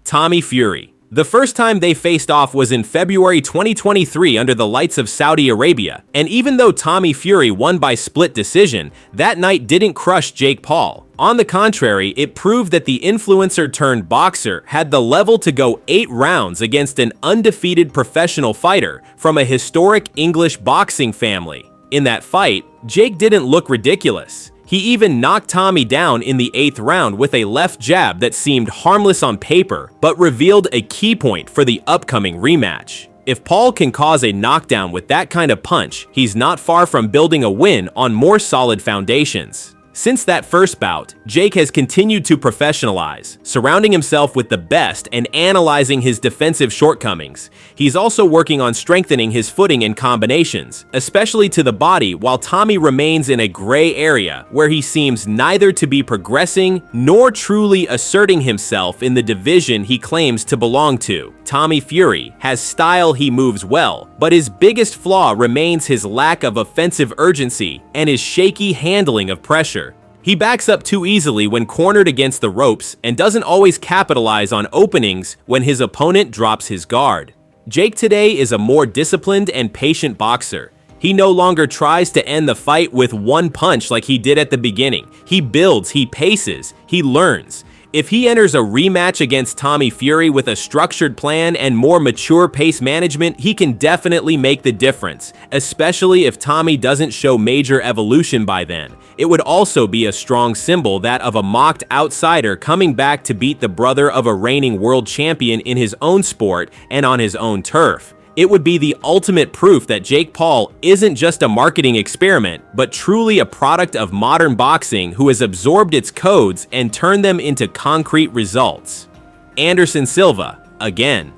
Tommy Fury. The first time they faced off was in February 2023 under the lights of Saudi Arabia, and even though Tommy Fury won by split decision, that night didn't crush Jake Paul. On the contrary, it proved that the influencer-turned-boxer had the level to go 8 rounds against an undefeated professional fighter from a historic English boxing family. In that fight, Jake didn't look ridiculous. He even knocked Tommy down in the 8th round with a left jab that seemed harmless on paper, but revealed a key point for the upcoming rematch. If Paul can cause a knockdown with that kind of punch, he's not far from building a win on more solid foundations. Since that first bout, Jake has continued to professionalize, surrounding himself with the best and analyzing his defensive shortcomings. He's also working on strengthening his footing and combinations, especially to the body, while Tommy remains in a gray area where he seems neither to be progressing nor truly asserting himself in the division he claims to belong to. Tommy Fury has style, he moves well, but his biggest flaw remains his lack of offensive urgency and his shaky handling of pressure. He backs up too easily when cornered against the ropes and doesn't always capitalize on openings when his opponent drops his guard. Jake today is a more disciplined and patient boxer. He no longer tries to end the fight with one punch like he did at the beginning. He builds, he paces, he learns. If he enters a rematch against Tommy Fury with a structured plan and more mature pace management, he can definitely make the difference, especially if Tommy doesn't show major evolution by then. It would also be a strong symbol, that of a mocked outsider coming back to beat the brother of a reigning world champion in his own sport and on his own turf. It would be the ultimate proof that Jake Paul isn't just a marketing experiment, but truly a product of modern boxing who has absorbed its codes and turned them into concrete results. Anderson Silva, again.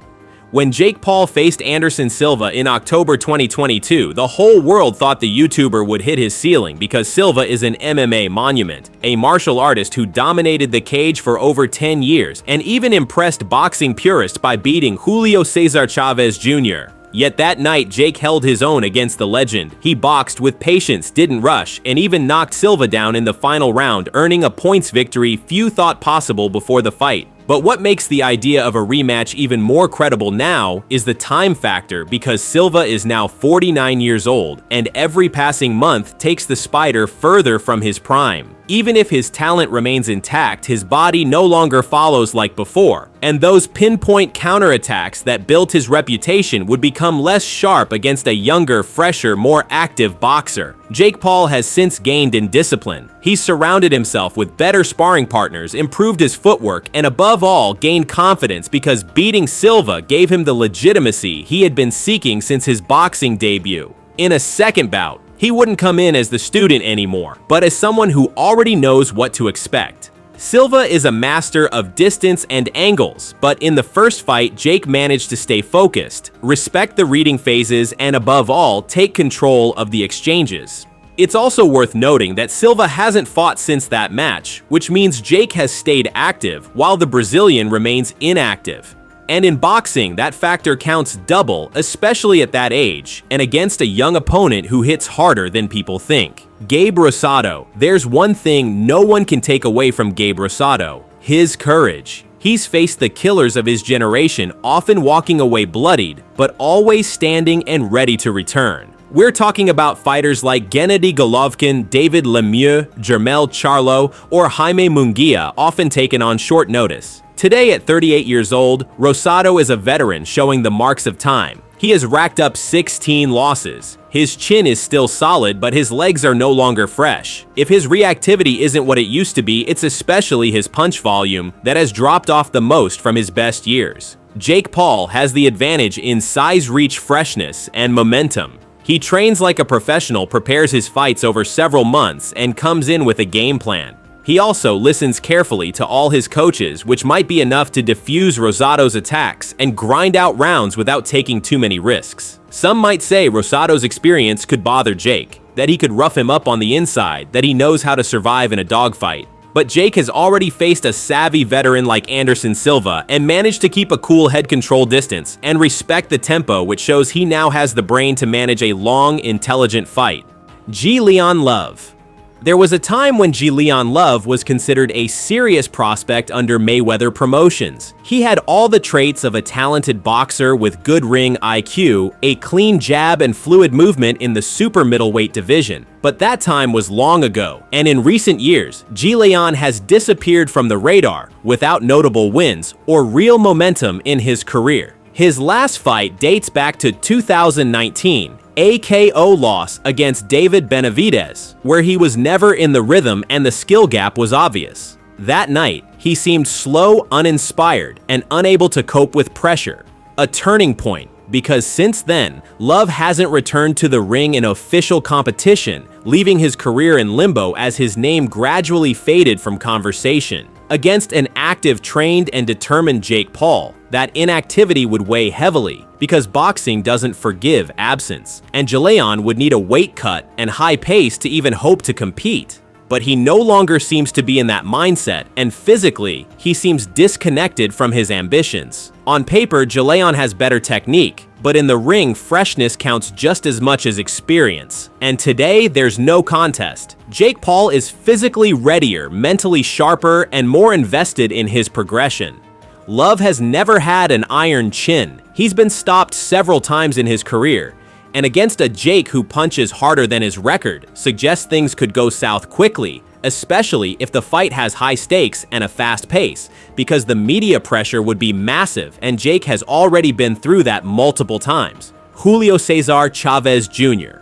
When Jake Paul faced Anderson Silva in October 2022, the whole world thought the YouTuber would hit his ceiling because Silva is an MMA monument, a martial artist who dominated the cage for over 10 years and even impressed boxing purists by beating Julio Chavez Jr. Yet that night, Jake held his own against the legend. He boxed with patience, didn't rush, and even knocked Silva down in the final round, earning a points victory few thought possible before the fight. But what makes the idea of a rematch even more credible now is the time factor, because Silva is now 49 years old, and every passing month takes the Spider further from his prime. Even if his talent remains intact, his body no longer follows like before, and those pinpoint counterattacks that built his reputation would become less sharp against a younger, fresher, more active boxer. Jake Paul has since gained in discipline. He's surrounded himself with better sparring partners, improved his footwork, and above all, gained confidence because beating Silva gave him the legitimacy he had been seeking since his boxing debut. In a second bout, he wouldn't come in as the student anymore, but as someone who already knows what to expect. Silva is a master of distance and angles, but in the first fight, Jake managed to stay focused, respect the reading phases, and above all, take control of the exchanges. It's also worth noting that Silva hasn't fought since that match, which means Jake has stayed active while the Brazilian remains inactive. And in boxing, that factor counts double, especially at that age, and against a young opponent who hits harder than people think. Gabe Rosado. There's one thing no one can take away from Gabe Rosado: his courage. He's faced the killers of his generation, often walking away bloodied, but always standing and ready to return. We're talking about fighters like Gennady Golovkin, David Lemieux, Jermell Charlo, or Jaime Munguia, often taken on short notice. Today, at 38 years old, Rosado is a veteran showing the marks of time. He has racked up 16 losses. His chin is still solid, but his legs are no longer fresh. If his reactivity isn't what it used to be, it's especially his punch volume that has dropped off the most from his best years. Jake Paul has the advantage in size, reach, freshness, and momentum. He trains like a professional, prepares his fights over several months, and comes in with a game plan. He also listens carefully to all his coaches, which might be enough to diffuse Rosado's attacks and grind out rounds without taking too many risks. Some might say Rosado's experience could bother Jake, that he could rough him up on the inside, that he knows how to survive in a dogfight. But Jake has already faced a savvy veteran like Anderson Silva and managed to keep a cool head control distance and respect the tempo, which shows he now has the brain to manage a long, intelligent fight. Gleon Love. There was a time when Gleon Love was considered a serious prospect under Mayweather Promotions. He had all the traits of a talented boxer with good ring IQ, a clean jab and fluid movement in the super middleweight division. But that time was long ago, and in recent years, Gleon has disappeared from the radar without notable wins or real momentum in his career. His last fight dates back to 2019, a KO loss against David Benavidez, where he was never in the rhythm and the skill gap was obvious. That night, he seemed slow, uninspired, and unable to cope with pressure. A turning point, because since then, Love hasn't returned to the ring in official competition, leaving his career in limbo as his name gradually faded from conversation. Against an active, trained, and determined Jake Paul, that inactivity would weigh heavily because boxing doesn't forgive absence, and Gleon would need a weight cut and high pace to even hope to compete. But he no longer seems to be in that mindset, and physically, he seems disconnected from his ambitions. On paper, Gleon has better technique, but in the ring, freshness counts just as much as experience. And today, there's no contest. Jake Paul is physically readier, mentally sharper, and more invested in his progression. Love has never had an iron chin. He's been stopped several times in his career, and against a Jake who punches harder than his record suggests things could go south quickly, especially if the fight has high stakes and a fast pace, because the media pressure would be massive and Jake has already been through that multiple times. Julio Chavez Jr.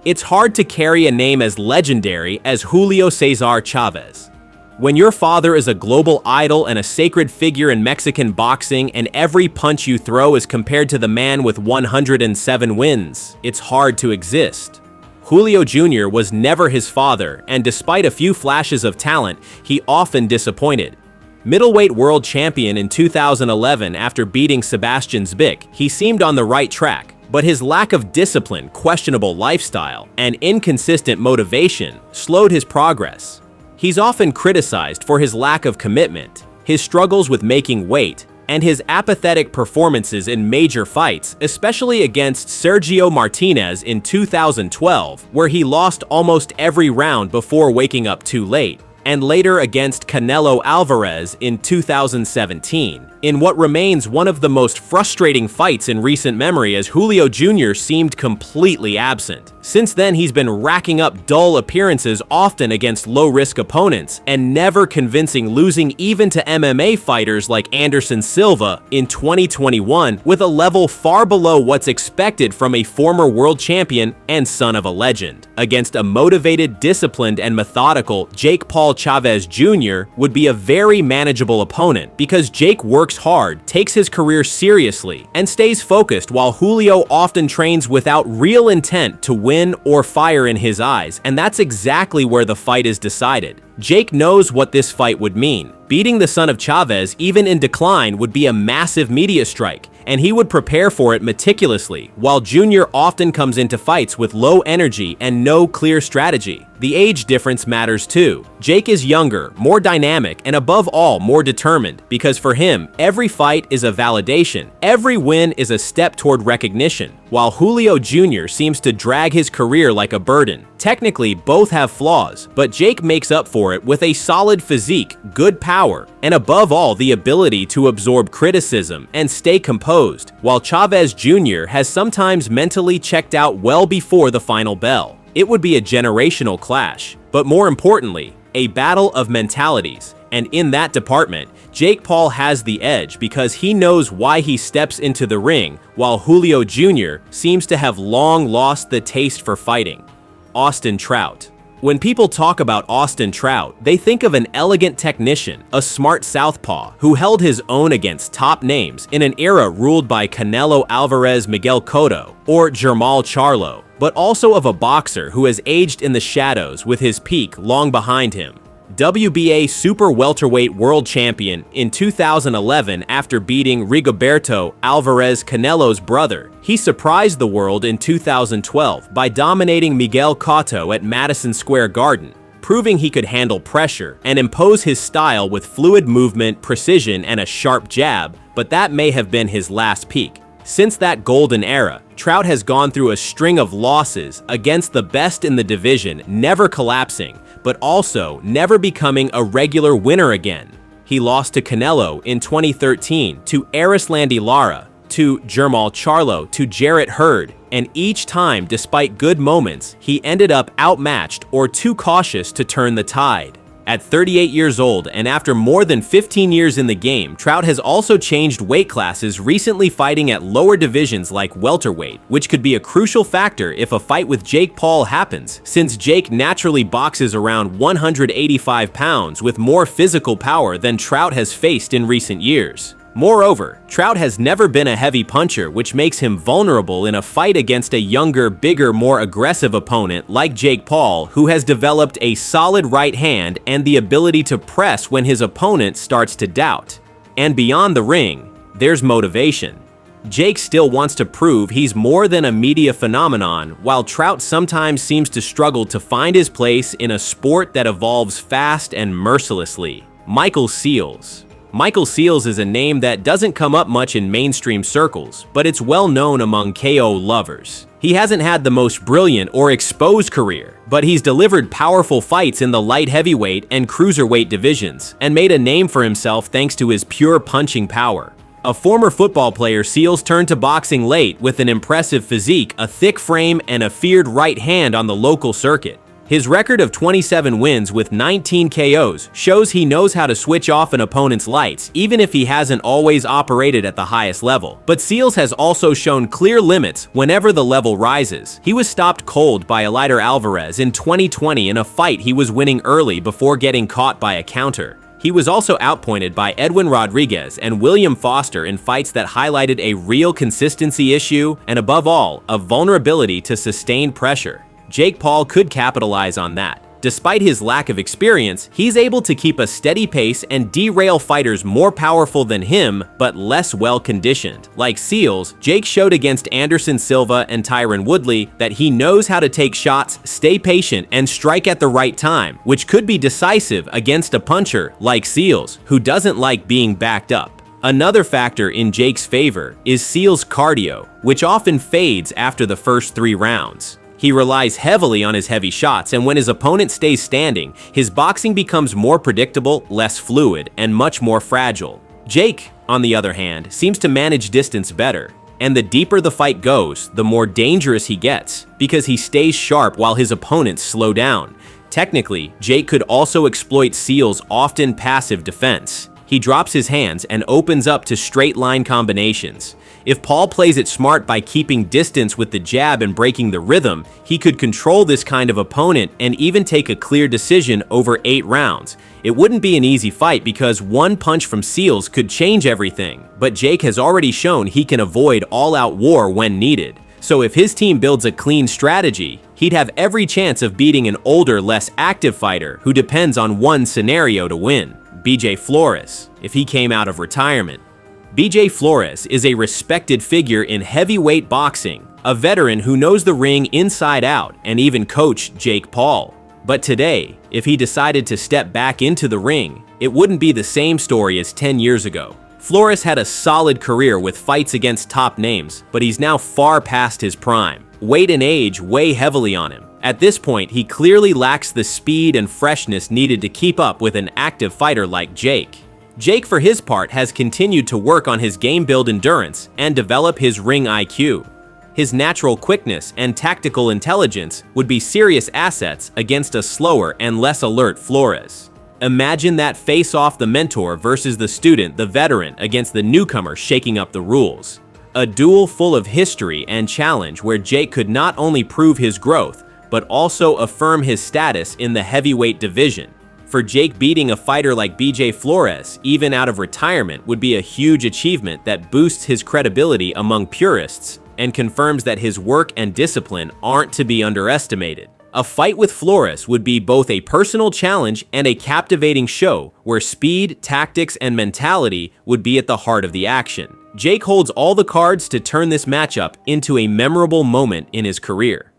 It's hard to carry a name as legendary as Julio Cesar Chavez. When your father is a global idol and a sacred figure in Mexican boxing and every punch you throw is compared to the man with 107 wins, it's hard to exist. Julio Jr. was never his father, and despite a few flashes of talent, he often disappointed. Middleweight world champion in 2011 after beating Sebastian Zbik, he seemed on the right track, but his lack of discipline, questionable lifestyle, and inconsistent motivation slowed his progress. He's often criticized for his lack of commitment, his struggles with making weight, and his apathetic performances in major fights, especially against Sergio Martinez in 2012, where he lost almost every round before waking up too late, and later against Canelo Alvarez in 2017, in what remains one of the most frustrating fights in recent memory as Julio Jr. seemed completely absent. Since then, he's been racking up dull appearances often against low-risk opponents and never convincing, losing even to MMA fighters like Anderson Silva in 2021 with a level far below what's expected from a former world champion and son of a legend. Against a motivated, disciplined, and methodical Jake Paul Chavez Jr. would be a very manageable opponent because Jake works hard, takes his career seriously, and stays focused while Julio often trains without real intent to win or fire in his eyes, and that's exactly where the fight is decided. Jake knows what this fight would mean. Beating the son of Chavez, even in decline, would be a massive media strike, and he would prepare for it meticulously, while Jr. often comes into fights with low energy and no clear strategy. The age difference matters too. Jake is younger, more dynamic, and above all, more determined, because for him, every fight is a validation. Every win is a step toward recognition, while Julio Jr. seems to drag his career like a burden. Technically, both have flaws, but Jake makes up for it with a solid physique, good power, and above all, the ability to absorb criticism and stay composed, while Chavez Jr. has sometimes mentally checked out well before the final bell. It would be a generational clash, but more importantly, a battle of mentalities. And in that department, Jake Paul has the edge because he knows why he steps into the ring, while Julio Jr. seems to have long lost the taste for fighting. Austin Trout. When people talk about Austin Trout, they think of an elegant technician, a smart southpaw who held his own against top names in an era ruled by Canelo Alvarez, Miguel Cotto, or Jermall Charlo, but also of a boxer who has aged in the shadows with his peak long behind him. WBA super welterweight world champion in 2011 after beating Rigoberto Alvarez, Canelo's brother. He surprised the world in 2012 by dominating Miguel Cotto at Madison Square Garden, proving he could handle pressure and impose his style with fluid movement, precision, and a sharp jab, but that may have been his last peak. Since that golden era, Trout has gone through a string of losses against the best in the division, never collapsing, but also never becoming a regular winner again. He lost to Canelo in 2013, to Erislandy Lara, to Jermall Charlo, to Jarrett Hurd, and each time, despite good moments, he ended up outmatched or too cautious to turn the tide. At 38 years old and after more than 15 years in the game, Trout has also changed weight classes, recently fighting at lower divisions like welterweight, which could be a crucial factor if a fight with Jake Paul happens, since Jake naturally boxes around 185 pounds with more physical power than Trout has faced in recent years. Moreover, Trout has never been a heavy puncher, which makes him vulnerable in a fight against a younger, bigger, more aggressive opponent like Jake Paul, who has developed a solid right hand and the ability to press when his opponent starts to doubt. And beyond the ring, there's motivation. Jake still wants to prove he's more than a media phenomenon, while Trout sometimes seems to struggle to find his place in a sport that evolves fast and mercilessly. Michael Seals. Michael Seals is a name that doesn't come up much in mainstream circles, but it's well known among KO lovers. He hasn't had the most brilliant or exposed career, but he's delivered powerful fights in the light heavyweight and cruiserweight divisions, and made a name for himself thanks to his pure punching power. A former football player, Seals turned to boxing late with an impressive physique, a thick frame, and a feared right hand on the local circuit. His record of 27 wins with 19 KOs shows he knows how to switch off an opponent's lights, even if he hasn't always operated at the highest level. But Seals has also shown clear limits whenever the level rises. He was stopped cold by Eleider Alvarez in 2020 in a fight he was winning early before getting caught by a counter. He was also outpointed by Edwin Rodriguez and William Foster in fights that highlighted a real consistency issue and, above all, a vulnerability to sustained pressure. Jake Paul could capitalize on that. Despite his lack of experience, he's able to keep a steady pace and derail fighters more powerful than him, but less well-conditioned. Like Seals, Jake showed against Anderson Silva and Tyron Woodley that he knows how to take shots, stay patient, and strike at the right time, which could be decisive against a puncher like Seals, who doesn't like being backed up. Another factor in Jake's favor is Seals' cardio, which often fades after the first 3 rounds. He relies heavily on his heavy shots, and when his opponent stays standing, his boxing becomes more predictable, less fluid, and much more fragile. Jake, on the other hand, seems to manage distance better, and the deeper the fight goes, the more dangerous he gets, because he stays sharp while his opponents slow down. Technically, Jake could also exploit Seals' often passive defense. He drops his hands and opens up to straight line combinations. If Paul plays it smart by keeping distance with the jab and breaking the rhythm, he could control this kind of opponent and even take a clear decision over 8 rounds. It wouldn't be an easy fight because one punch from Seals could change everything, but Jake has already shown he can avoid all-out war when needed. So if his team builds a clean strategy, he'd have every chance of beating an older, less active fighter who depends on one scenario to win. BJ Flores, if he came out of retirement. BJ Flores is a respected figure in heavyweight boxing, a veteran who knows the ring inside out and even coached Jake Paul. But today, if he decided to step back into the ring, it wouldn't be the same story as 10 years ago. Flores had a solid career with fights against top names, but he's now far past his prime. Weight and age weigh heavily on him. At this point, he clearly lacks the speed and freshness needed to keep up with an active fighter like Jake. Jake, for his part, has continued to work on his game-build endurance and develop his ring IQ. His natural quickness and tactical intelligence would be serious assets against a slower and less alert Flores. Imagine that face-off, the mentor versus the student, the veteran against the newcomer shaking up the rules. A duel full of history and challenge where Jake could not only prove his growth, but also affirm his status in the heavyweight division. For Jake, beating a fighter like BJ Flores, even out of retirement, would be a huge achievement that boosts his credibility among purists and confirms that his work and discipline aren't to be underestimated. A fight with Flores would be both a personal challenge and a captivating show where speed, tactics, and mentality would be at the heart of the action. Jake holds all the cards to turn this matchup into a memorable moment in his career.